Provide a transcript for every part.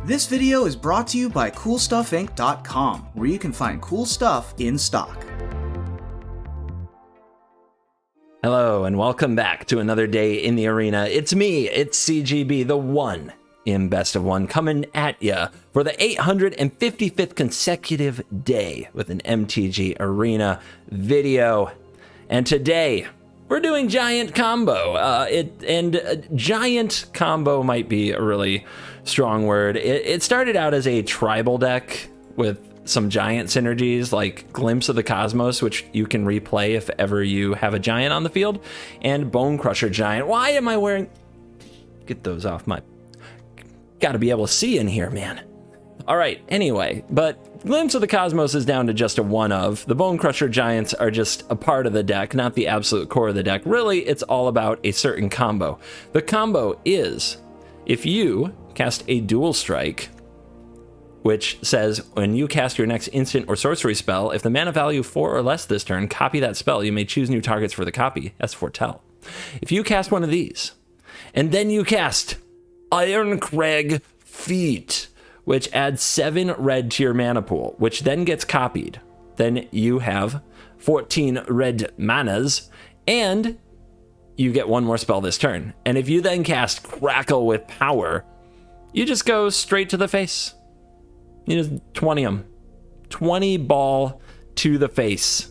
This video is brought to you by CoolStuffInc.com, where you can find cool stuff in stock. Hello, and welcome back to another day in the arena. It's me, it's CGB, the one in Best of One, coming at ya for the 855th consecutive day with an MTG Arena video. And today, we're doing Giant Combo. Giant Combo might be a really strong word. It started out as a tribal deck with some giant synergies like Glimpse of the Cosmos, which you can replay if ever you have a giant on the field, and Bone Crusher Giant. Why am I wearing... Get those off my... Gotta be able to see in here, man. All right, anyway, but Glimpse of the Cosmos is down to just a one of. The Bone Crusher Giants are just a part of the deck, not the absolute core of the deck. Really, it's all about a certain combo. The combo is, if you cast a Dual Strike, which says when you cast your next instant or sorcery spell, if the mana value 4 or less this turn, copy that spell. You may choose new targets for the copy. That's Foretell. If you cast one of these, and then you cast Ironcrag Feet, which adds 7 red to your mana pool, which then gets copied, then you have 14 red manas, and you get one more spell this turn. And if you then cast Crackle with Power, you just go straight to the face. You just 20 them. 20 ball to the face.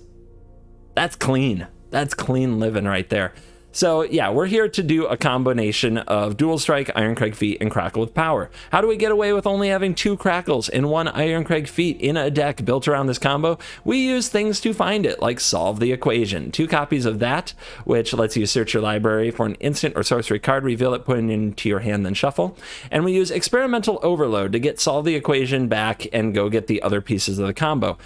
That's clean. That's clean living right there. So yeah, we're here to do a combination of Dual Strike, Ironcrag Feet, and Crackle with Power. How do we get away with only having 2 Crackles and 1 Ironcrag Feet in a deck built around this combo? We use things to find it, like Solve the Equation. 2 copies of that, which lets you search your library for an instant or sorcery card, reveal it, put it into your hand, then shuffle. And we use Experimental Overload to get Solve the Equation back and go get the other pieces of the combo.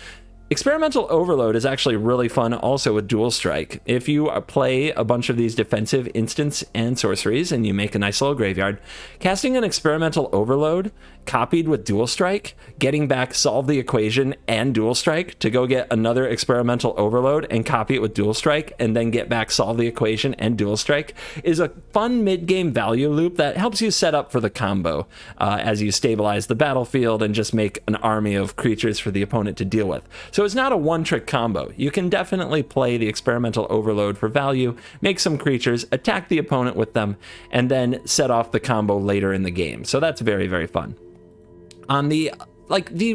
Experimental Overload is actually really fun also with Dual Strike. If you play a bunch of these defensive instants and sorceries and you make a nice little graveyard, casting an Experimental Overload copied with Dual Strike, getting back Solve the Equation and Dual Strike to go get another Experimental Overload and copy it with Dual Strike, and then get back Solve the Equation and Dual Strike is a fun mid-game value loop that helps you set up for the combo as you stabilize the battlefield and just make an army of creatures for the opponent to deal with. So it's not a one-trick combo. You can definitely play the Experimental Overload for value, make some creatures, attack the opponent with them, and then set off the combo later in the game. So that's very, very fun. On the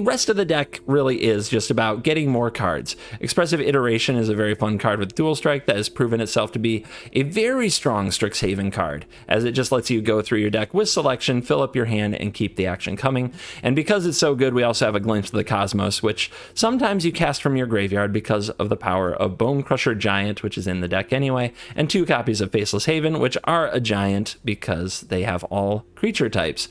rest of the deck really is just about getting more cards. Expressive Iteration is a very fun card with Dual Strike that has proven itself to be a very strong Strixhaven card, as it just lets you go through your deck with selection, fill up your hand, and keep the action coming. And because it's so good, we also have a Glimpse of the Cosmos, which sometimes you cast from your graveyard because of the power of Bone Crusher Giant, which is in the deck anyway, and 2 copies of Faceless Haven, which are a giant because they have all creature types.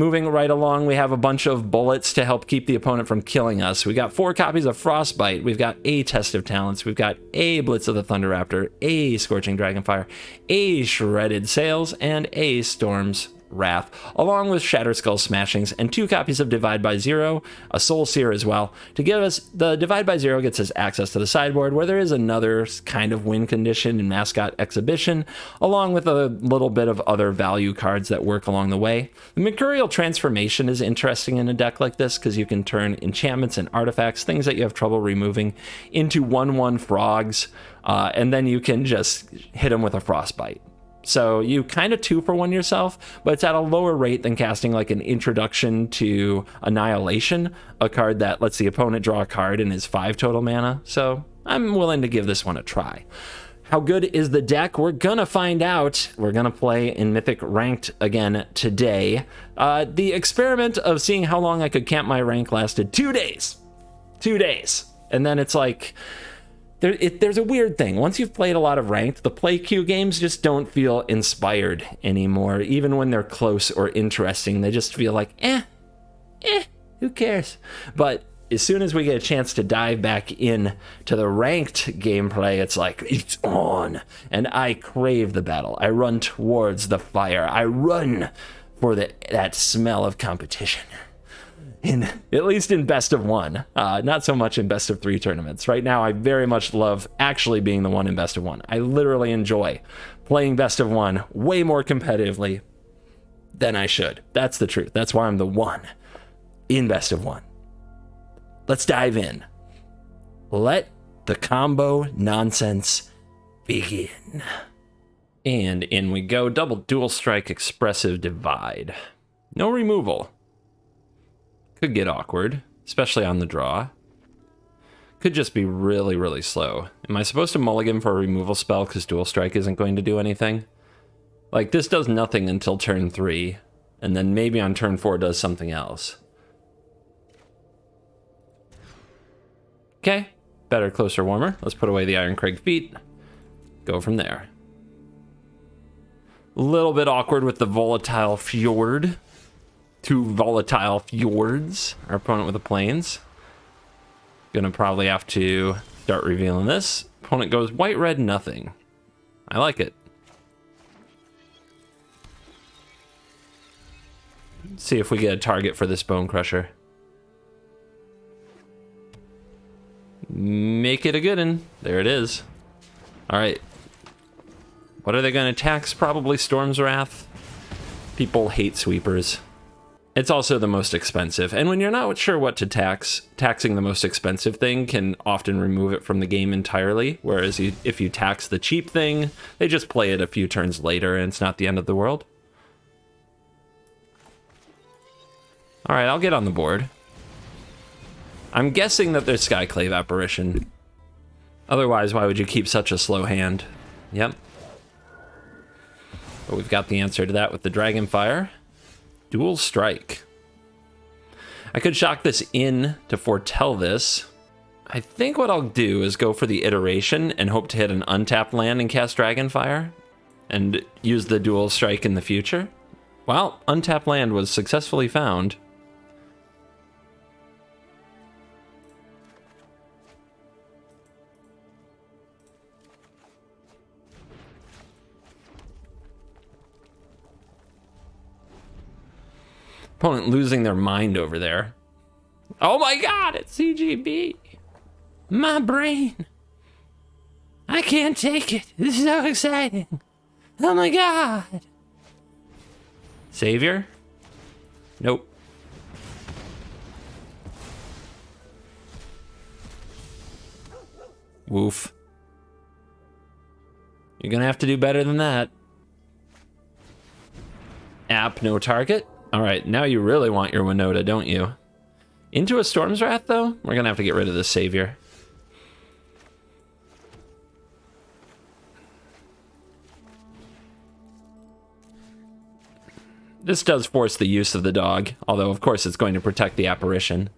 Moving right along, we have a bunch of bullets to help keep the opponent from killing us. We got 4 copies of Frostbite. We've got a Test of Talents. We've got a Blitz of the Thunder Raptor, a Scorching Dragonfire, a Shredded Sails, and a Storm's Wrath, along with Shatterskull Smashings and 2 copies of Divide by Zero, a Soul Seer as well. To give us the Divide by Zero gets us access to the sideboard, where there is another kind of win condition in Mascot Exhibition, along with a little bit of other value cards that work along the way. The Mercurial Transformation is interesting in a deck like this because you can turn enchantments and artifacts, things that you have trouble removing, into 1/1 frogs, and then you can just hit them with a Frostbite. So you kind of 2-for-1 yourself, but it's at a lower rate than casting like an Introduction to Annihilation, a card that lets the opponent draw a card and is 5 total mana. So I'm willing to give this one a try. How good is the deck? We're gonna find out. We're gonna play in Mythic Ranked again today. The experiment of seeing how long I could camp my rank lasted 2 days. 2 days. And then it's like... There's a weird thing. Once you've played a lot of ranked, the play queue games just don't feel inspired anymore. Even when they're close or interesting, they just feel like, who cares? But as soon as we get a chance to dive back in to the ranked gameplay, it's like, it's on. And I crave the battle. I run towards the fire. I run for that smell of competition. At least in Best of One, not so much in Best of 3 tournaments. Right now, I very much love actually being the one in Best of One. I literally enjoy playing Best of One way more competitively than I should. That's the truth. That's why I'm the one in best of one. Let's dive in. Let the combo nonsense begin. And in we go. Double dual strike, expressive divide. No removal. Could get awkward, especially on the draw. Could just be really, really slow. Am I supposed to mulligan for a removal spell because dual strike isn't going to do anything? Like, this does nothing until turn 3, and then maybe on turn 4 does something else. Okay, better, closer, warmer. Let's put away the Ironcrag feet. Go from there. A little bit awkward with the volatile fjord. 2 volatile fjords. Our opponent with the plains. Gonna probably have to start revealing this. Opponent goes white, red, nothing. I like it. Let's see if we get a target for this Bone Crusher. Make it a good one. There it is. All right. What are they going to tax? Probably Storm's Wrath. People hate sweepers. It's also the most expensive. And when you're not sure what to tax, taxing the most expensive thing can often remove it from the game entirely. Whereas if you tax the cheap thing, they just play it a few turns later and it's not the end of the world. All right, I'll get on the board. I'm guessing that there's Skyclave Apparition. Otherwise, why would you keep such a slow hand? Yep. But we've got the answer to that with the Dragonfire. Dual Strike. I could shock this in to foretell this. I think what I'll do is go for the iteration and hope to hit an untapped land and cast Dragonfire and use the Dual Strike in the future. Well, untapped land was successfully found. Opponent losing their mind over there. Oh my god, it's CGB. My brain. I can't take it. This is so exciting. Oh my god. Savior? Nope. Woof. You're gonna have to do better than that. App, no target. All right, now you really want your Winota, don't you? Into a Storm's Wrath, though? We're gonna have to get rid of this Savior. This does force the use of the dog, although of course it's going to protect the apparition.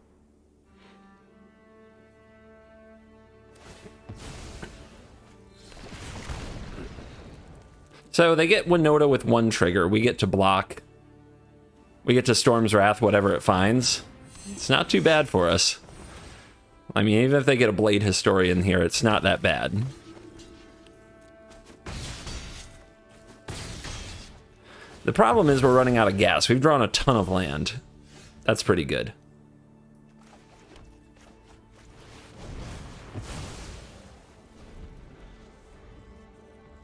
So they get Winota with 1 trigger. We get to block. We get to Storm's Wrath, whatever it finds. It's not too bad for us. I mean, even if they get a Blade Historian here, it's not that bad. The problem is we're running out of gas. We've drawn a ton of land. That's pretty good.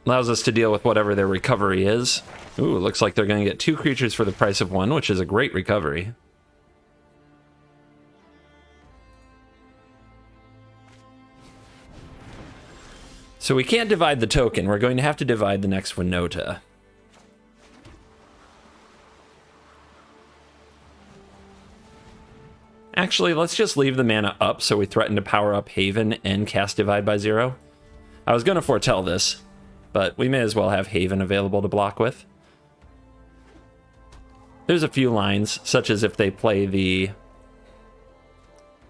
Allows us to deal with whatever their recovery is. Ooh, looks like they're going to get 2 creatures for the price of 1, which is a great recovery. So we can't divide the token. We're going to have to divide the next Winota. Actually, let's just leave the mana up so we threaten to power up Haven and cast Divide by 0. I was going to foretell this, but we may as well have Haven available to block with. There's a few lines, such as if they play the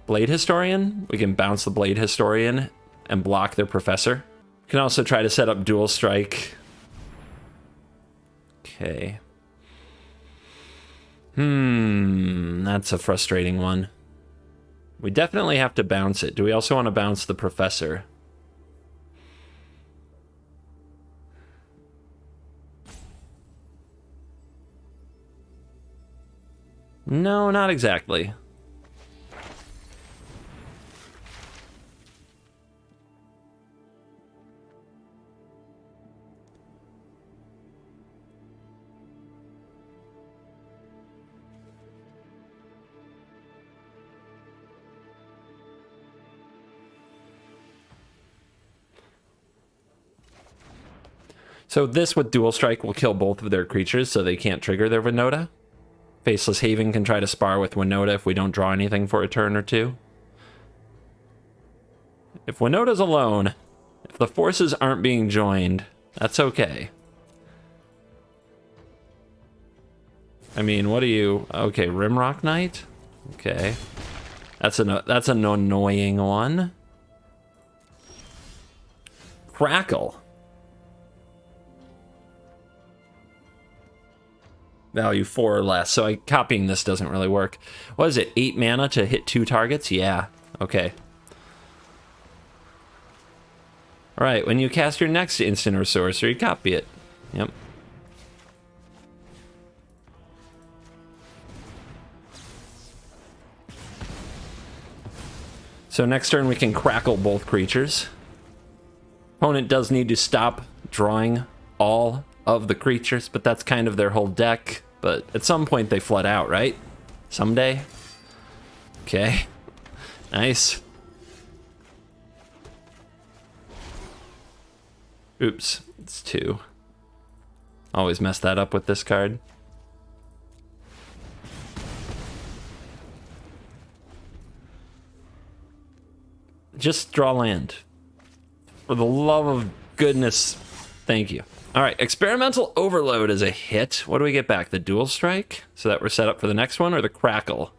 Blade Historian, we can bounce the Blade Historian and block their Professor. We can also try to set up Dual Strike. Okay. That's a frustrating one. We definitely have to bounce it. Do we also want to bounce the Professor? No, not exactly. So this with Dual Strike will kill both of their creatures so they can't trigger their Winota. Faceless Haven can try to spar with Winota if we don't draw anything for a turn or two. If Winota's alone, if the forces aren't being joined, that's okay. I mean, what are you... Okay, Rimrock Knight? Okay. That's an annoying one. Crackle. Value 4 or less, so copying this doesn't really work. What is it, 8 mana to hit 2 targets? Yeah, okay. Alright, when you cast your next instant or sorcery, copy it. Yep. So next turn we can crackle both creatures. Opponent does need to stop drawing all of the creatures, but that's kind of their whole deck. But at some point they flood out, right? Someday? Okay. Nice. Oops, it's 2. Always mess that up with this card. Just draw land. For the love of goodness, thank you. All right, Experimental Overload is a hit. What do we get back? The Dual Strike? So that we're set up for the next one, or the Crackle?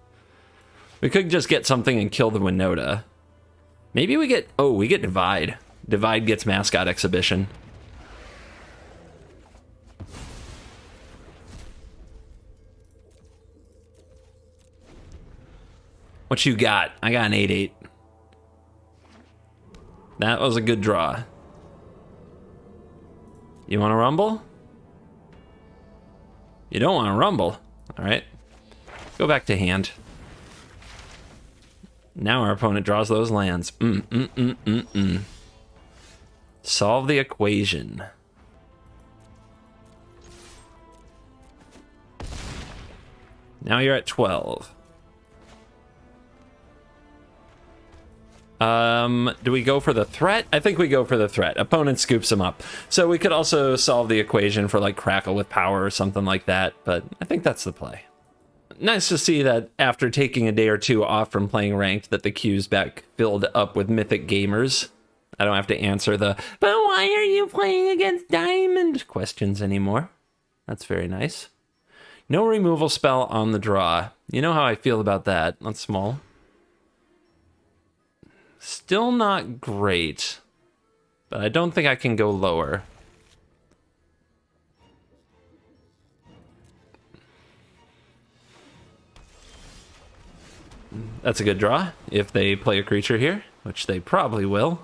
We could just get something and kill the Winota. Maybe we get... Oh, we get Divide. Divide gets Mascot Exhibition. What you got? I got an 8/8. That was a good draw. You want to rumble? You don't want to rumble. All right. Go back to hand. Now our opponent draws those lands. Solve the equation. Now you're at 12. Do we go for the threat? I think we go for the threat. Opponent scoops him up. So we could also solve the equation for like Crackle with power or something like that, but I think that's the play. Nice to see that after taking a day or two off from playing ranked that the queue's back filled up with mythic gamers. I don't have to answer the, but why are you playing against Diamond questions anymore. That's very nice. No removal spell on the draw. You know how I feel about that. That's small. Still not great, but I don't think I can go lower. That's a good draw if they play a creature here, which they probably will.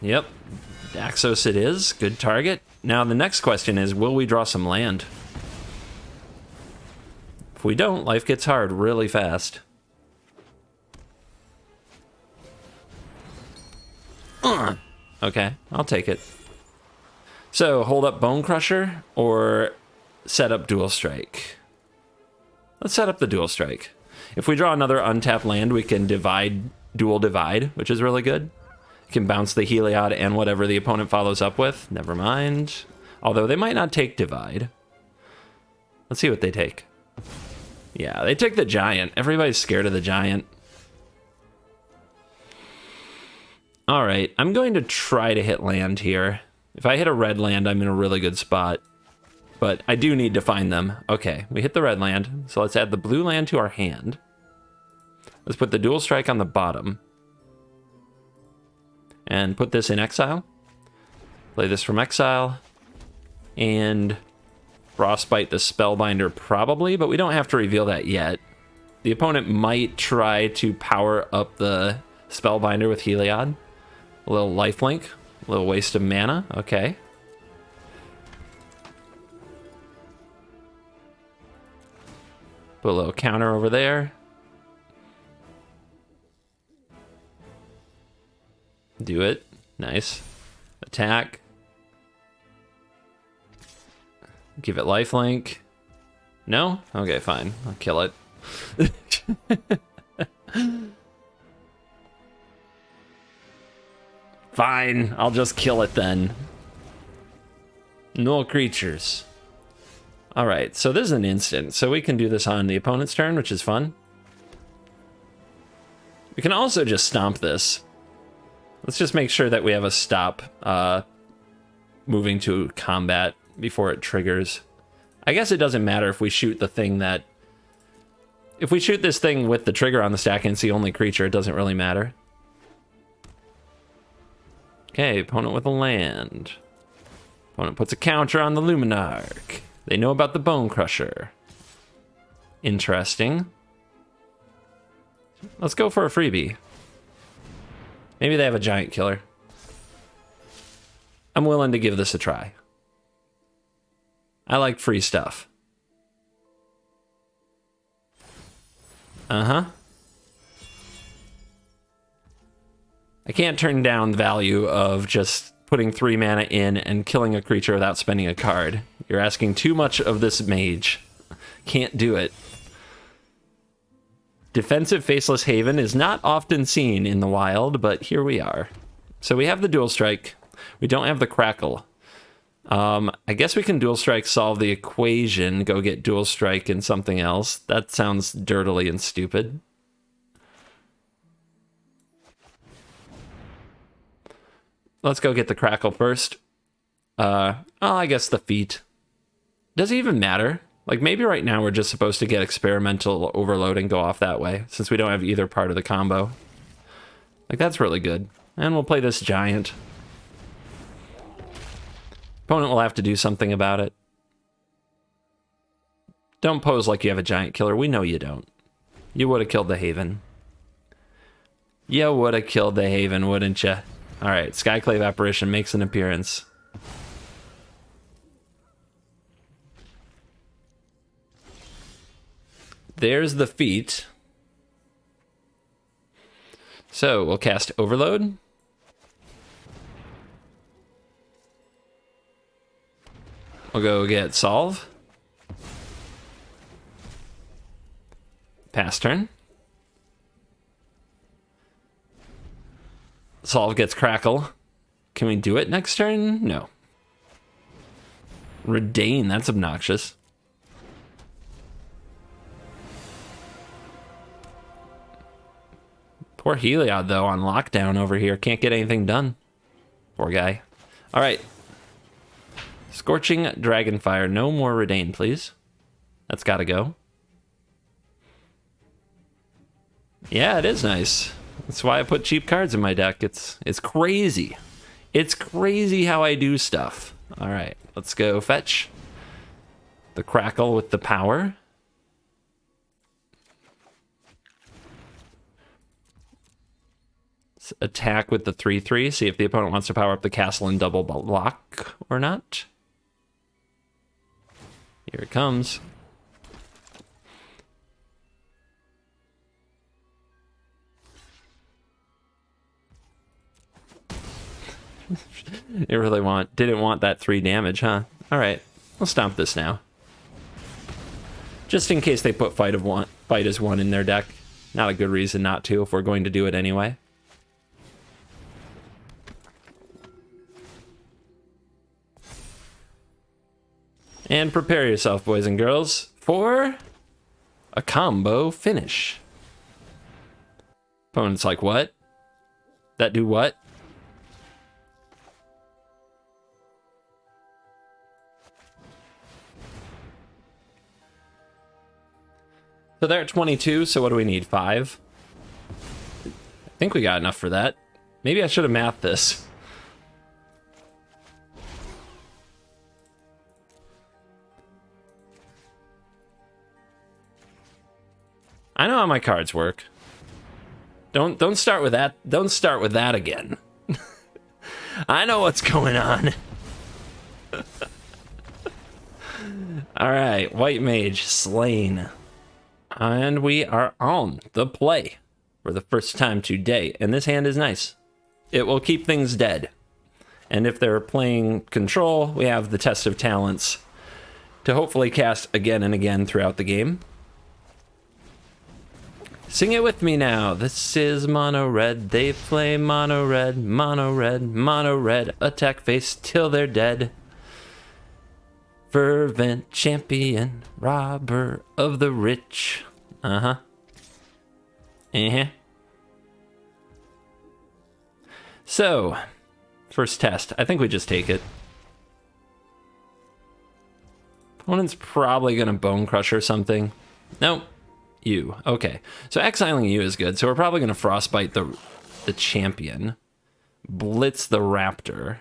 Yep, Daxos it is. Good target. Now the next question is, will we draw some land? If we don't, life gets hard really fast. Okay, I'll take it. So, hold up Bone Crusher or set up Dual Strike? Let's set up the Dual Strike. If we draw another untapped land, we can dual divide, which is really good. You can bounce the Heliod and whatever the opponent follows up with. Never mind. Although they might not take divide. Let's see what they take. Yeah, they took the Giant. Everybody's scared of the Giant. All right, I'm going to try to hit land here. If I hit a red land, I'm in a really good spot. But I do need to find them. Okay, we hit the red land, so let's add the blue land to our hand. Let's put the Dual Strike on the bottom. And put this in exile. Play this from exile. And Frostbite the Spellbinder probably, but we don't have to reveal that yet. The opponent might try to power up the Spellbinder with Heliod. A little lifelink, a little waste of mana, okay. Put a little counter over there. Do it, nice. Attack. Give it lifelink. No? Okay, fine, I'll kill it. Fine, I'll just kill it then. No creatures. All right, so this is an instant, so we can do this on the opponent's turn, which is fun. We can also just stomp this. Let's just make sure that we have a stop moving to combat before it triggers. I guess it doesn't matter if we shoot the thing that... If we shoot this thing with the trigger on the stack and it's the only creature, it doesn't really matter. Okay, opponent with a land. Opponent puts a counter on the Luminarch. They know about the Bone Crusher. Interesting. Let's go for a freebie. Maybe they have a giant killer. I'm willing to give this a try. I like free stuff. Uh-huh. I can't turn down the value of just putting 3 mana in and killing a creature without spending a card. You're asking too much of this mage. Can't do it. Defensive Faceless Haven is not often seen in the wild, but here we are. So we have the Dual Strike. We don't have the Crackle. I guess we can Dual Strike solve the equation, go get Dual Strike and something else. That sounds dirtily and stupid. Let's go get the Crackle first. I guess the Feet. Does it even matter? Like, maybe right now we're just supposed to get Experimental Overload and go off that way, since we don't have either part of the combo. Like, that's really good. And we'll play this Giant. Opponent will have to do something about it. Don't pose like you have a Giant Killer. We know you don't. You would have killed the Haven. You would have killed the Haven, wouldn't you? Alright, Skyclave Apparition makes an appearance. There's the Feet. So, we'll cast Overload. We'll go get Solve. Pass turn. Solve gets Crackle. Can we do it next turn? No. Redain, that's obnoxious. Poor Heliod, though, on lockdown over here. Can't get anything done. Poor guy. All right. Scorching Dragonfire. No more Redain, please. That's got to go. Yeah, it is nice. That's why I put cheap cards in my deck. It's crazy. It's crazy how I do stuff. All right, let's go fetch the Crackle with the power. Let's attack with the 3/3. See if the opponent wants to power up the castle and double block or not. Here it comes. They really didn't want that 3 damage, huh? All right, we'll stomp this now. Just in case they put fight as 1 in their deck. Not a good reason not to if we're going to do it anyway. And prepare yourself, boys and girls, for a combo finish. Opponent's like, what? That do what? So they're at 22, so what do we need? 5? I think we got enough for that. Maybe I should have mathed this. I know how my cards work. Don't start with that. Don't start with that again. I know what's going on. All right, White Mage slain. And we are on the play for the first time today. And this hand is nice. It will keep things dead. And if they're playing control, we have the Test of Talents to hopefully cast again and again throughout the game. Sing it with me now. This is mono red. They play mono red, mono red, mono red. Attack face till they're dead. Fervent champion, robber of the rich. Uh-huh. Uh-huh. So, first test. I think we just take it. Opponent's probably going to Bone Crush or something. Nope. You. Okay. So exiling you is good. So we're probably going to Frostbite the champion. Blitz the raptor.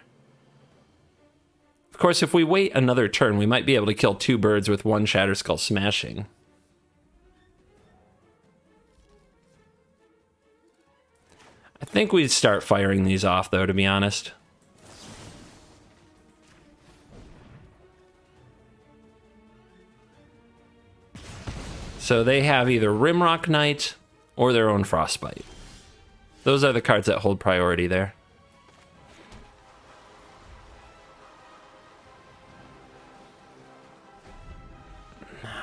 Of course, if we wait another turn, we might be able to kill 2 birds with 1 Shatterskull smashing. I think we'd start firing these off, though, to be honest. So they have either Rimrock Knight or their own Frostbite. Those are the cards that hold priority there.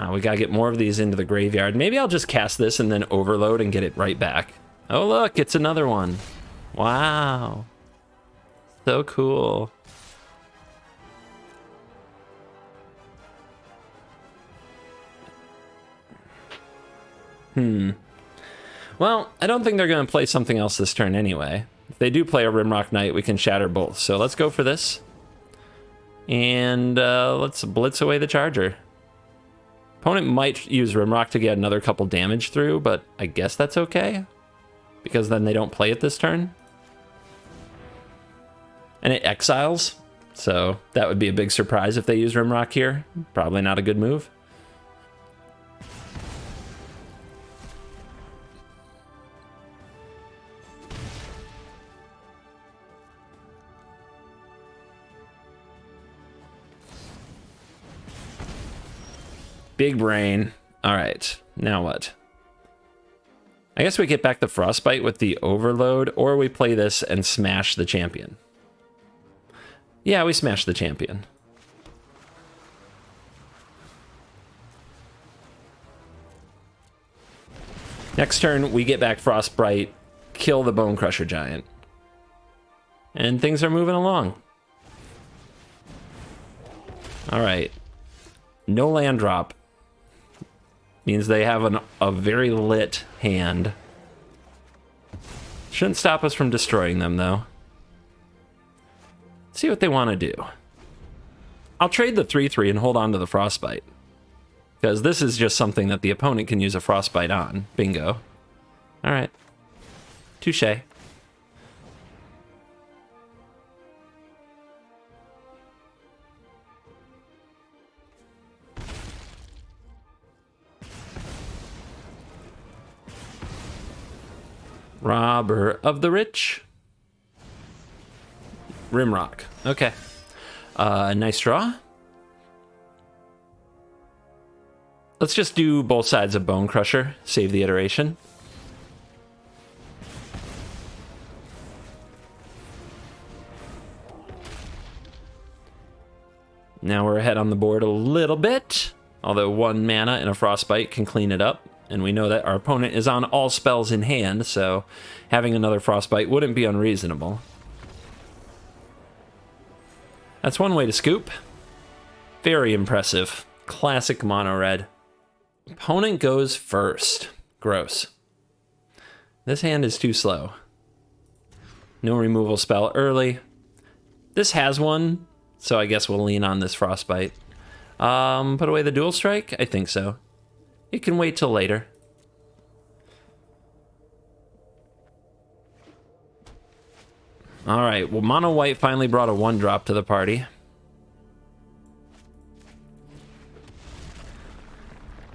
We gotta get more of these into the graveyard. Maybe I'll just cast this and then overload and get it right back. Oh look, it's another one. Wow. So cool. Well, I don't think they're gonna play something else this turn anyway. If they do play a Rimrock Knight, we can shatter both. So let's go for this. And let's blitz away the charger. Opponent might use Rimrock to get another couple damage through, but I guess that's okay. Because then they don't play it this turn. And it exiles, so that would be a big surprise if they use Rimrock here. Probably not a good move. Big brain. All right, now what? I guess we get back the Frostbite with the Overload, or we play this and smash the champion. Yeah, we smash the champion. Next turn, we get back Frostbite, kill the Bone Crusher Giant. And things are moving along. All right. No land drop. Means they have a very lit hand. Shouldn't stop us from destroying them, though. Let's see what they want to do. I'll trade the 3/3 and hold on to the Frostbite. Because this is just something that the opponent can use a Frostbite on. Bingo. Alright. Touché. Robber of the rich. Rimrock. Okay. Nice draw. Let's just do both sides of Bone Crusher. Save the iteration. Now we're ahead on the board a little bit. Although 1 mana and a Frostbite can clean it up. And we know that our opponent is on all spells in hand, so having another Frostbite wouldn't be unreasonable. That's one way to scoop. Very impressive. Classic mono red. Opponent goes first. Gross. This hand is too slow. No removal spell early. This has one, so I guess we'll lean on this Frostbite. Put away the Dual Strike? I think so. It can wait till later. All right, well, Mono White finally brought a 1-drop to the party.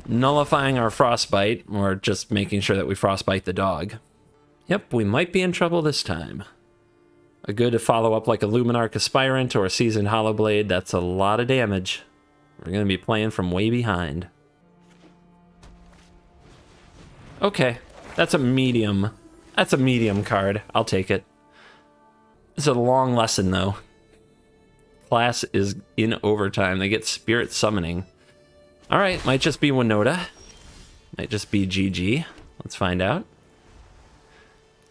Nullifying our Frostbite, or just making sure that we Frostbite the dog. Yep, we might be in trouble this time. A good follow-up like a Luminarch Aspirant or a Seasoned Hollowblade, that's a lot of damage. We're going to be playing from way behind. Okay, that's a medium. That's a medium card. I'll take it. It's a long lesson, though. Class is in overtime. They get Spirit Summoning. All right, might just be Winota. Might just be GG. Let's find out.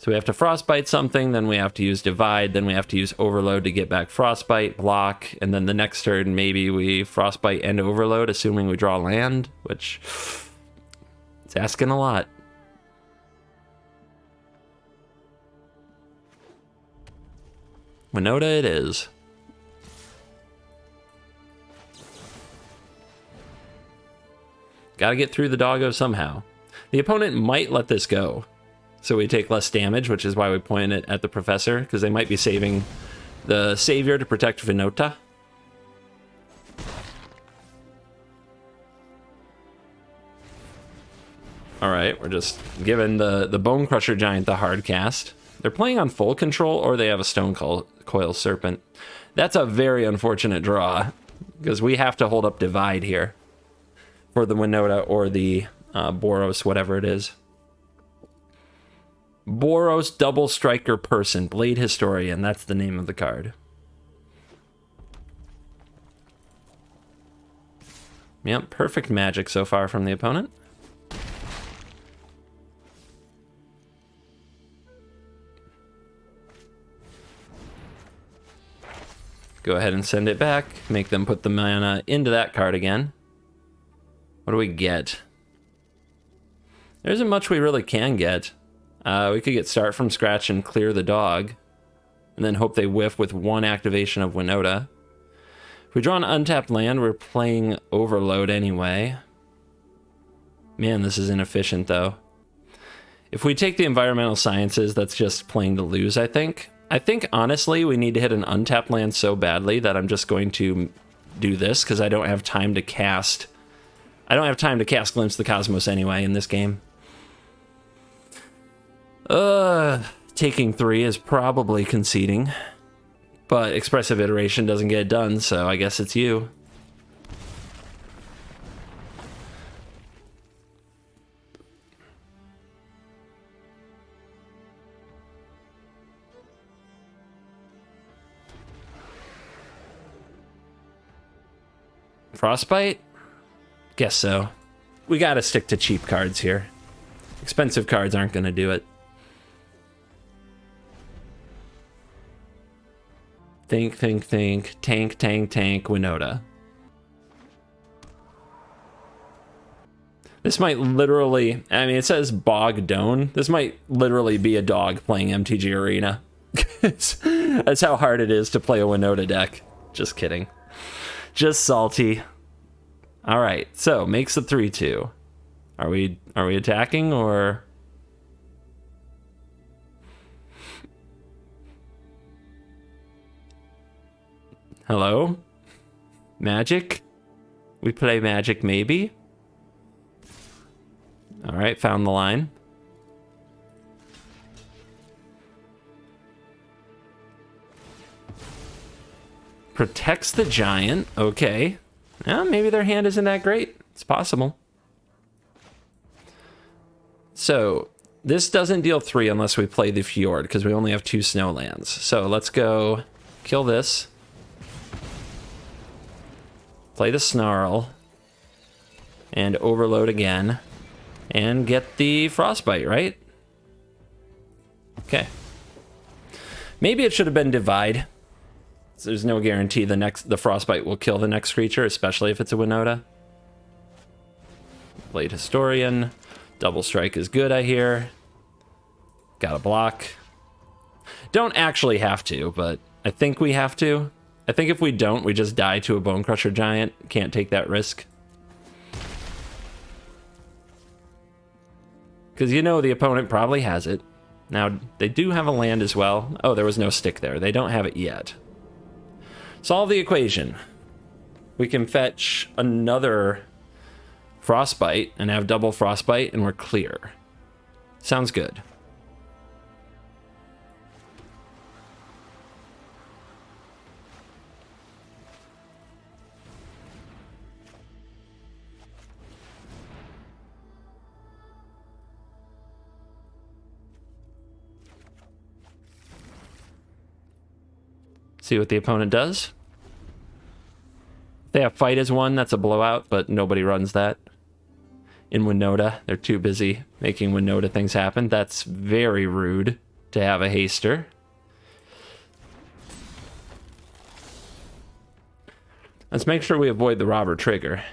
So we have to Frostbite something, then we have to use Divide, then we have to use Overload to get back Frostbite, block, and then the next turn maybe we Frostbite and Overload, assuming we draw land, which it's asking a lot. Winota it is. Gotta get through the doggo somehow. The opponent might let this go, so we take less damage, which is why we point it at the Professor, because they might be saving the Savior to protect Winota. Alright, we're just giving the Bone Crusher Giant the hard cast. They're playing on full control, or they have a Stone Coil Serpent. That's a very unfortunate draw, because we have to hold up Divide here for the Winota or the Boros, whatever it is. Boros Double Striker Person, Blade Historian, that's the name of the card. Yep, perfect magic so far from the opponent. Go ahead and send it back, make them put the mana into that card again. What do we get? There isn't much we really can get. We could get Start from Scratch and clear the dog, and then hope they whiff with one activation of Winota. If we draw an untapped land, we're playing Overload anyway. Man, this is inefficient, though. If we take the Environmental Sciences, that's just playing to lose, I think. I think, honestly, we need to hit an untapped land so badly that I'm just going to do this, because I don't have time to cast... I don't have time to cast Glimpse of the Cosmos anyway in this game. Taking 3 is probably conceding, but Expressive Iteration doesn't get it done, so I guess it's you. Frostbite? Guess so. We gotta stick to cheap cards here. Expensive cards aren't gonna do it. Think, think, think. Tank, tank, tank, Winota. This might literally... I mean, it says Bogdone. This might literally be a dog playing MTG Arena. That's how hard it is to play a Winota deck. Just kidding. Just salty. All right, so makes the 3-2. Are we attacking or? Hello? Magic? We play Magic maybe? All right, found the line. Protects the giant. Okay. Yeah, maybe their hand isn't that great. It's possible. So this doesn't deal 3 unless we play the Fjord, because we only have 2 snowlands. So let's go kill this. Play the Snarl. And Overload again. And get the Frostbite, right? Okay. Maybe it should have been Divide. There's no guarantee the Frostbite will kill the next creature, especially if it's a Winota. Blade Historian. Double Strike is good, I hear. Got a block. Don't actually have to, but I think we have to. I think if we don't, we just die to a Bone Crusher Giant. Can't take that risk. Because you know the opponent probably has it. Now, they do have a land as well. Oh, there was no stick there. They don't have it yet. Solve the equation. We can fetch another Frostbite and have double Frostbite and we're clear. Sounds good. See what the opponent does. They have Fight as 1, that's a blowout, but nobody runs that. In Winota, they're too busy making Winota things happen. That's very rude. to have a haster. Let's make sure we avoid the robber trigger.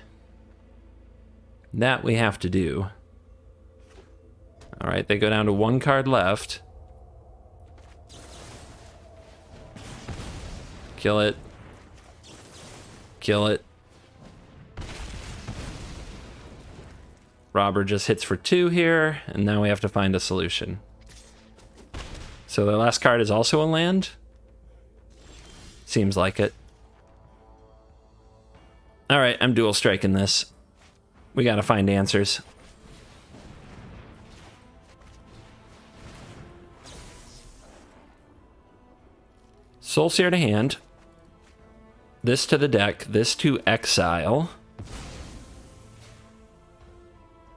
That we have to do. All right, they go down to 1 card left. Kill it. Kill it. Robber just hits for 2 here, and now we have to find a solution. So the last card is also a land? Seems like it. All right, I'm dual striking this. We gotta find answers. Soul Seer to hand. This to the deck, this to exile.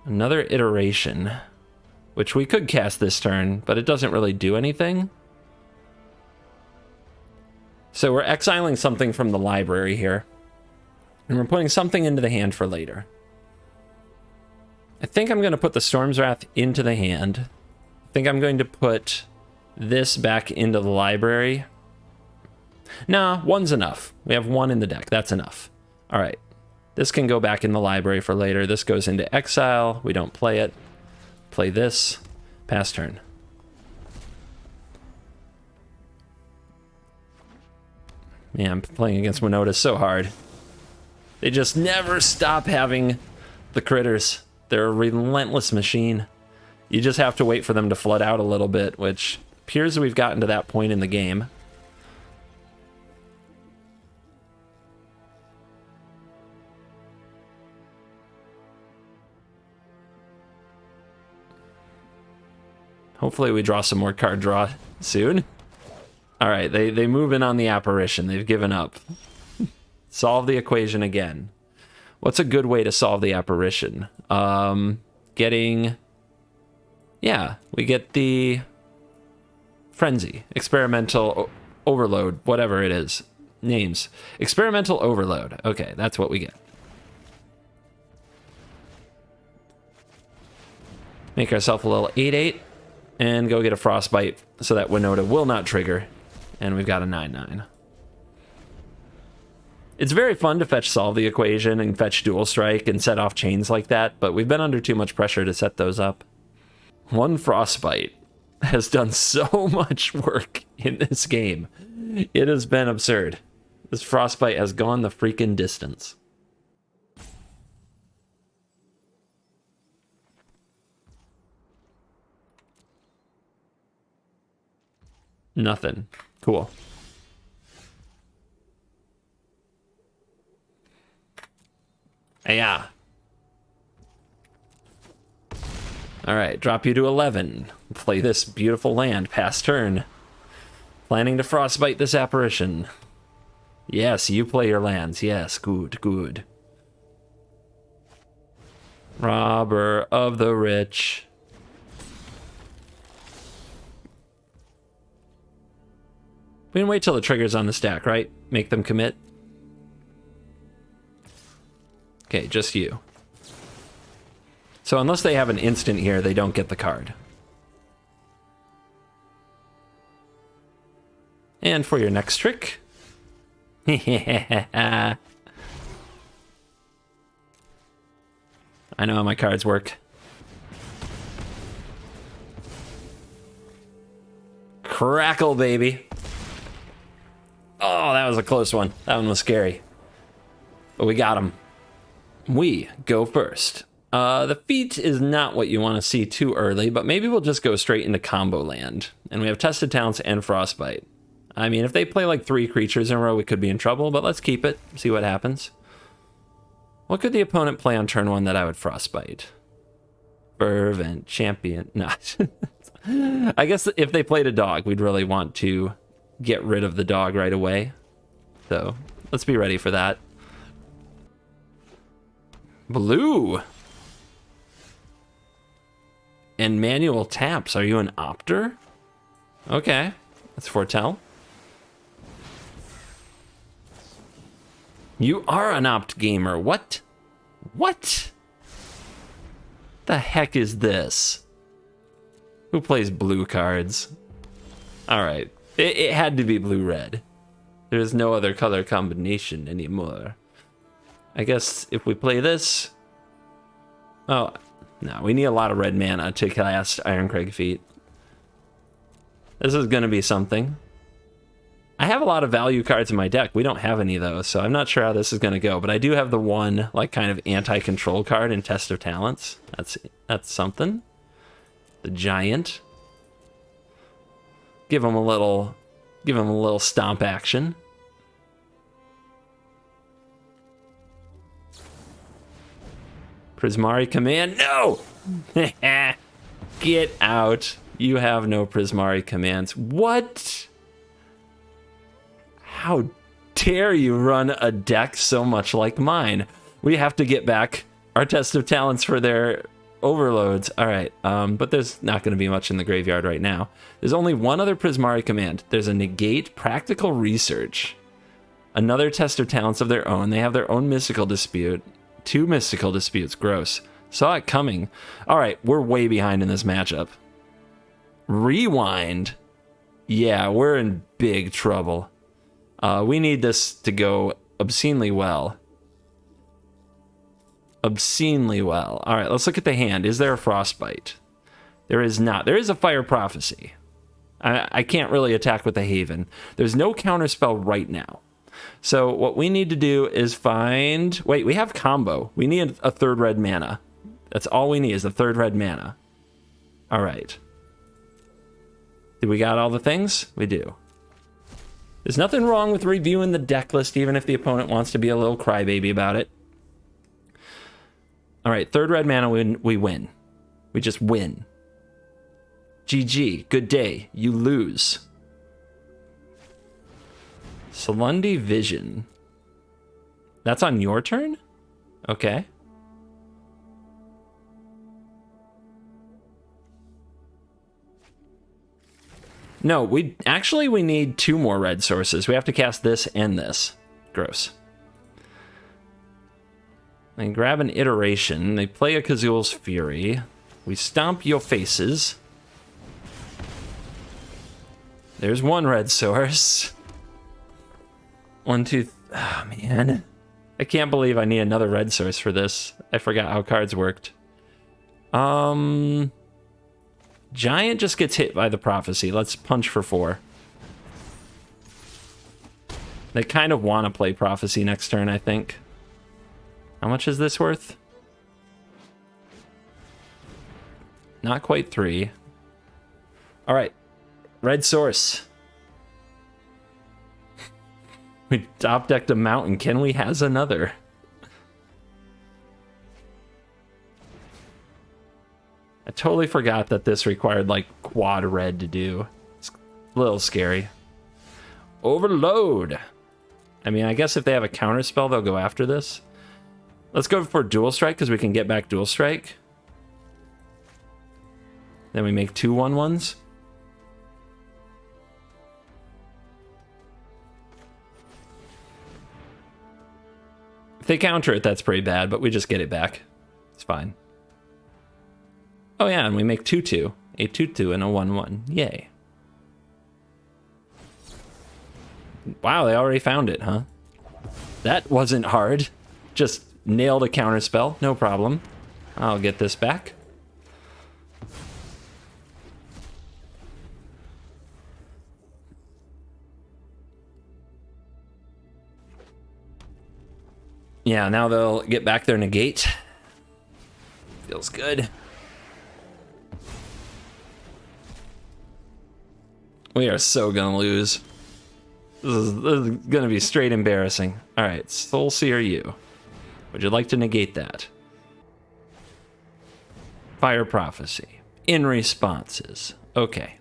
Another iteration, which we could cast this turn, but it doesn't really do anything. So we're exiling something from the library here, and we're putting something into the hand for later. I think I'm going to put the Storm's Wrath into the hand. I think I'm going to put this back into the library. Nah, 1's enough. We have 1 in the deck. That's enough. All right. This can go back in the library for later. This goes into exile. We don't play it. Play this. Pass turn. Man, playing against Winota is so hard. They just never stop having the critters. They're a relentless machine. You just have to wait for them to flood out a little bit, which appears we've gotten to that point in the game. Hopefully we draw some more card draw soon. All right, they move in on the apparition. They've given up. Solve the equation again. What's a good way to solve the apparition? Yeah, we get the frenzy, experimental overload, whatever it is. Names. Experimental overload. Okay, that's what we get. Make ourselves a little 8/8 and go get a frostbite so that Winota will not trigger. And we've got a 9/9. It's very fun to fetch solve the equation and fetch dual strike and set off chains like that, but we've been under too much pressure to set those up. 1 frostbite has done so much work in this game. It has been absurd. This frostbite has gone the freaking distance. Nothing. Cool. Yeah. All right, drop you to 11. Play this beautiful land, pass turn. Planning to frostbite this apparition. Yes, you play your lands. Yes, good, good. Robber of the rich. We can wait till the trigger's on the stack, right? Make them commit. Okay, just you. So unless they have an instant here, they don't get the card. And for your next trick. I know how my cards work. Crackle, baby. Oh, that was a close one. That one was scary. But we got him. We go first. The feat is not what you want to see too early, but maybe we'll just go straight into combo land. And we have Tested Talents and Frostbite. I mean, if they play like 3 creatures in a row, we could be in trouble, but let's keep it, see what happens. What could the opponent play on turn 1 that I would Frostbite? Fervent Champion. No. I guess if they played a dog, we'd really want to get rid of the dog right away. So let's be ready for that. Blue. And manual taps. Are you an opter? Okay. Let's foretell. You are an opt gamer. What? What? The heck is this? Who plays blue cards? All right. It had to be blue-red. There's no other color combination anymore. I guess if we play this... Oh, no. We need a lot of red mana to cast Ironcrag Feet. This is going to be something. I have a lot of value cards in my deck. We don't have any of those, so I'm not sure how this is going to go. But I do have the one, like, kind of anti-control card in Test of Talents. That's something. The Giant. Give him a little stomp action. Prismari Command. No! Get out. You have no Prismari commands. What? How dare you run a deck so much like mine? We have to get back our Test of Talents for their overloads. All right, but there's not going to be much in the graveyard right now. There's only one other Prismari command. There's a Negate Practical Research. Another Test of Talents of their own. They have their own Mystical Dispute. 2 Mystical Disputes. Gross. Saw it coming. All right, we're way behind in this matchup. Rewind. Yeah, we're in big trouble. We need this to go obscenely well. Obscenely well. All right, let's look at the hand. Is there a Frostbite? There is not. There is a Fire Prophecy. I can't really attack with the Haven. There's no counterspell right now. So what we need to do is find... Wait, we have combo. We need a 3rd red mana. That's all we need is a 3rd red mana. All right. Do we got all the things? We do. There's nothing wrong with reviewing the deck list, even if the opponent wants to be a little crybaby about it. All right, 3rd red mana, we win. We just win. GG, good day, you lose. Salundi Vision. That's on your turn? Okay. No, we need 2 more red sources. We have to cast this and this. Gross. They grab an Iteration. They play a Kazul's Fury. We stomp your faces. There's 1 red source. 1, 2... Oh, man. I can't believe I need another red source for this. I forgot how cards worked. Giant just gets hit by the Prophecy. Let's punch for 4. They kind of want to play Prophecy next turn, I think. How much is this worth? Not quite 3. All right. Red source. We top decked a mountain. Can we has another? I totally forgot that this required like quad red to do. It's a little scary. Overload. I mean, I guess if they have a counter spell, they'll go after this. Let's go for Dual Strike because we can get back Dual Strike. Then we make 2 1/1s. If they counter it, that's pretty bad, but we just get it back. It's fine. Oh yeah, and we make 2/2. A 2/2 and a 1/1. Yay. Wow, they already found it, huh? That wasn't hard. Just nailed a counter spell, no problem. I'll get this back. Yeah, now they'll get back their negate. Feels good. We are so gonna lose. This is gonna be straight embarrassing. All right, Soul Seer you. Would you like to negate that? Fire Prophecy. In responses. Okay.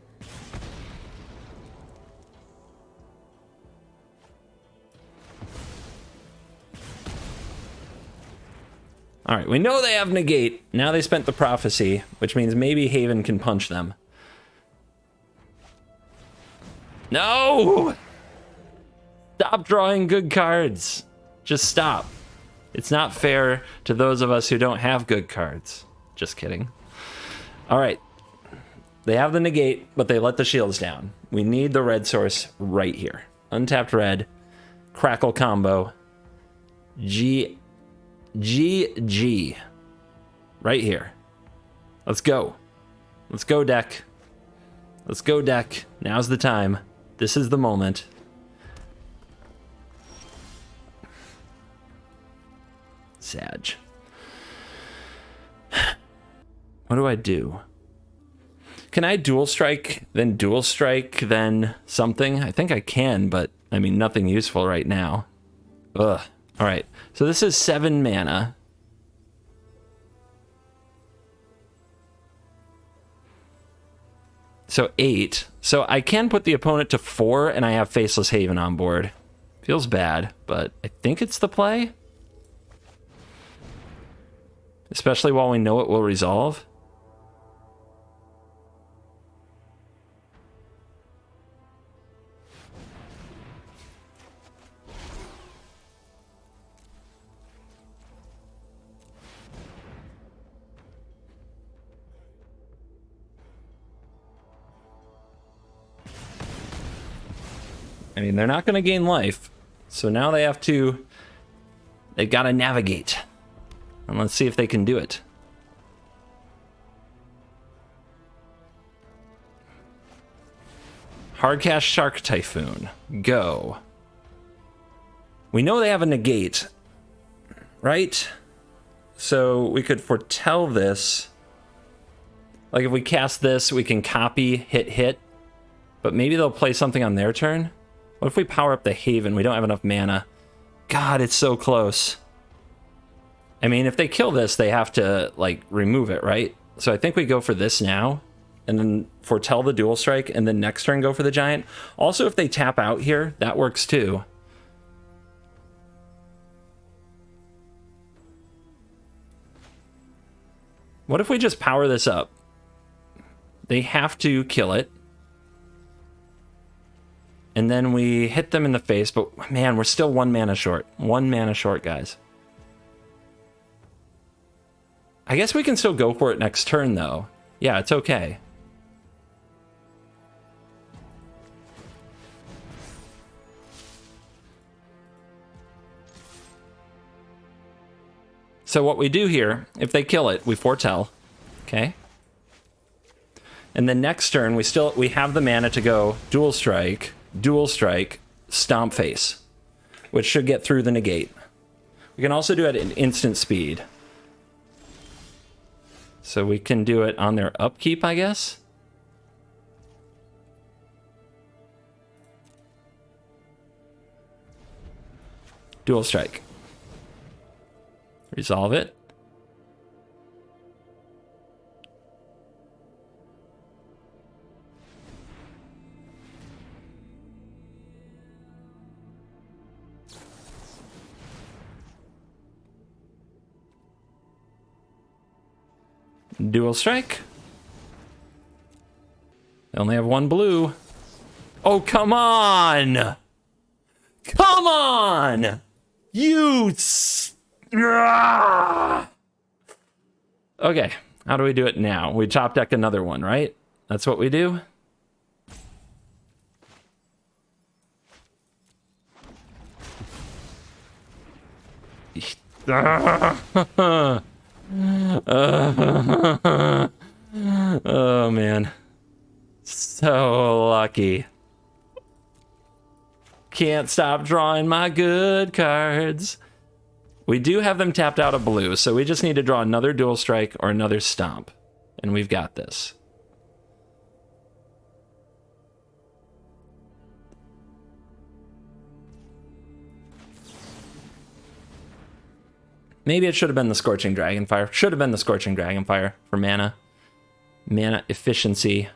All right, we know they have negate. Now they spent the Prophecy, which means maybe Haven can punch them. No! Stop drawing good cards. Just stop. It's not fair to those of us who don't have good cards. Just kidding. All right. They have the negate, but they let the shields down. We need the red source right here. Untapped red, crackle combo, G. Right here. Let's go. Let's go, deck. Let's go, deck. Now's the time. This is the moment. Sag. What do I do? Can I dual strike, then something? I think I can, but I mean, nothing useful right now. Ugh. All right. So this is 7 mana. So 8. So I can put the opponent to 4, and I have Faceless Haven on board. Feels bad, but I think it's the play. Especially while we know it will resolve. I mean, they're not going to gain life, so now they got to navigate. And let's see if they can do it. Hardcast Shark Typhoon. Go. We know they have a negate, right? So we could foretell this. Like if we cast this, we can copy, hit. But maybe they'll play something on their turn. What if we power up the Haven? We don't have enough mana. God, it's so close. I mean, if they kill this, they have to, like, remove it, right? So I think we go for this now, and then foretell the dual strike, and then next turn go for the giant. Also, if they tap out here, that works too. What if we just power this up? They have to kill it. And then we hit them in the face, but man, we're still 1 mana short. 1 mana short, guys. I guess we can still go for it next turn, though. Yeah, it's okay. So what we do here, if they kill it, we foretell. Okay. And then next turn, we have the mana to go dual strike, stomp face, which should get through the negate. We can also do it at instant speed. So we can do it on their upkeep, I guess. Dual strike. Resolve it. Dual strike. They only have 1 blue. Oh, come on! Come on! Okay, how do we do it now? We top deck another one, right? That's what we do? Oh man, so lucky. Can't stop drawing my good cards. We do have them tapped out of blue, so we just need to draw another dual strike or another stomp, and we've got this. Maybe it should have been the Scorching Dragonfire. Should have been the Scorching Dragonfire for mana. Mana efficiency.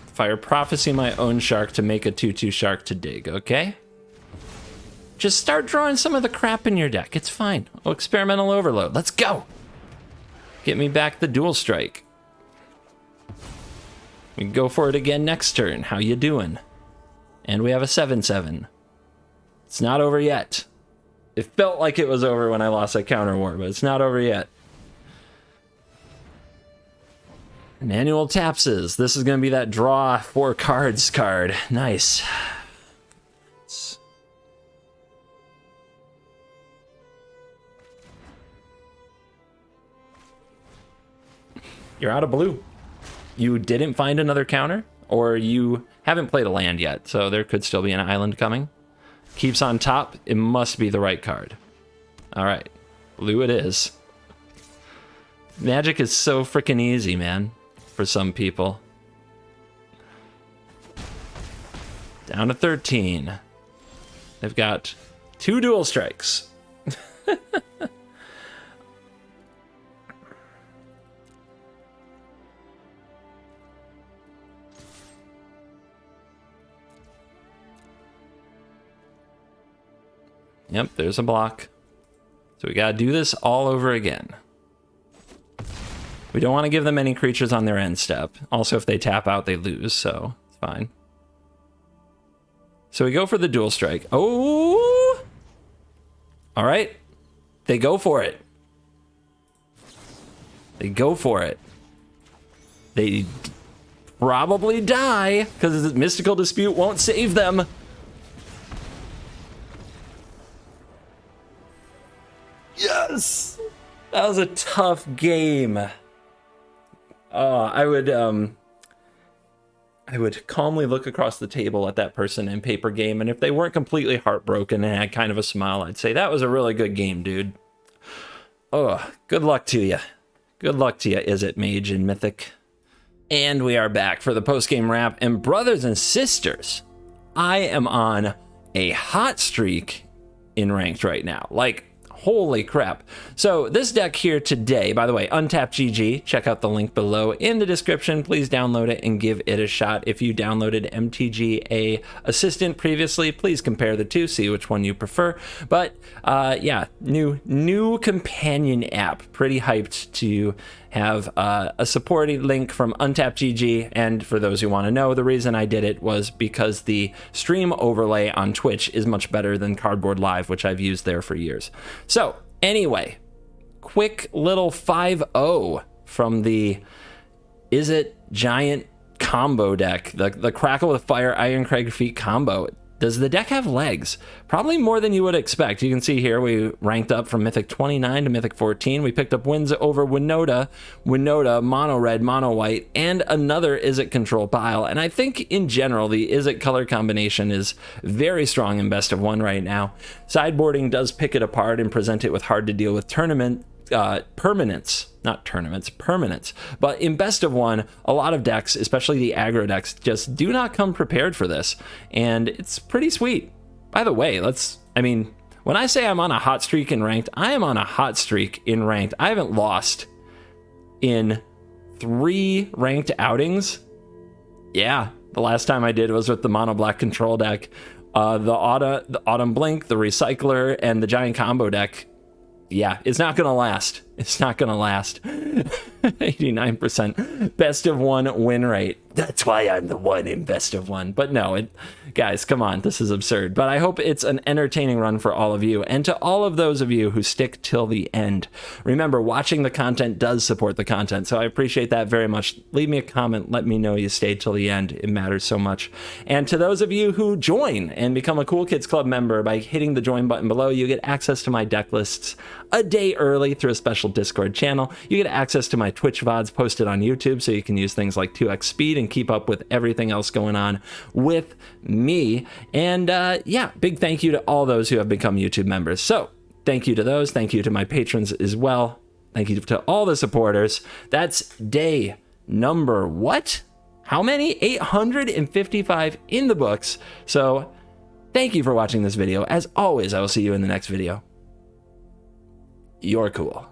Fire Prophecy my own shark to make a 2/2 shark to dig, okay? Just start drawing some of the crap in your deck. It's fine. Oh, Experimental Overload. Let's go. Get me back the dual strike. We can go for it again next turn. How you doing? And we have a 7/7. It's not over yet. It felt like it was over when I lost that counter war, but it's not over yet. Manual Tapses. This is going to be that draw 4 cards card. Nice. You're out of blue. You didn't find another counter, or you haven't played a land yet, so there could still be an island coming. Keeps on top. It must be the right card. All right. Blue it is. Magic is so freaking easy, man, for some people. Down to 13. They've got 2 dual strikes. Yep, there's a block. So we gotta do this all over again. We don't want to give them any creatures on their end step. Also, if they tap out, they lose, so it's fine. So we go for the dual strike. Oh! All right. They go for it. They go for it. They probably die, because Mystical Dispute won't save them. Yes! That was a tough game. I would calmly look across the table at that person in paper game, and if they weren't completely heartbroken and had kind of a smile, I'd say, that was a really good game, dude. Oh, good luck to you. Good luck to you, Is It Mage in Mythic. And we are back for the post-game wrap, and brothers and sisters, I am on a hot streak in ranked right now. Like, holy crap. So this deck here today, by the way, Untapped GG, check out the link below in the description. Please download it and give it a shot. If you downloaded MTGA Assistant previously, please compare the two, see which one you prefer. But yeah, new companion app. Pretty hyped to have a supporting link from Untapped GG. And for those who want to know, the reason I did it was because the stream overlay on Twitch is much better than Cardboard Live, which I've used there for years. So anyway, quick little 5-0 from the Is It Giant combo deck, the Crackle with Fire Ironcrag Feet combo. Does the deck have legs? Probably more than you would expect. You can see here we ranked up from Mythic 29 to Mythic 14. We picked up wins over Winota, Mono Red, Mono White, and another Is It control pile. And I think in general, the Is It color combination is very strong in best of one right now. Sideboarding does pick it apart and present it with hard to deal with permanents. But in best of one, a lot of decks, especially the aggro decks, just do not come prepared for this, and it's pretty sweet. By the way, when I say I'm on a hot streak in ranked, I am on a hot streak in ranked. I haven't lost in 3 ranked outings. Yeah, the last time I did was with the mono black control deck, the Autumn Blink, the Recycler, and the Giant combo deck. Yeah, it's not gonna last. It's not gonna last. 89% best of one win rate. That's why I'm the one in best of one. But no, guys, come on, this is absurd. But I hope it's an entertaining run for all of you. And to all of those of you who stick till the end, remember, watching the content does support the content. So I appreciate that very much. Leave me a comment. Let me know you stayed till the end. It matters so much. And to those of you who join and become a Cool Kids Club member by hitting the join button below, you get access to my deck lists a day early through a special Discord channel. You get access to my Twitch VODs posted on YouTube, so you can use things like 2x speed and keep up with everything else going on with me. And yeah, big thank you to all those who have become YouTube members. So thank you to those. Thank you to my patrons as well. Thank you to all the supporters. That's day number what? How many? 855 in the books. So thank you for watching this video. As always, I will see you in the next video. You're cool.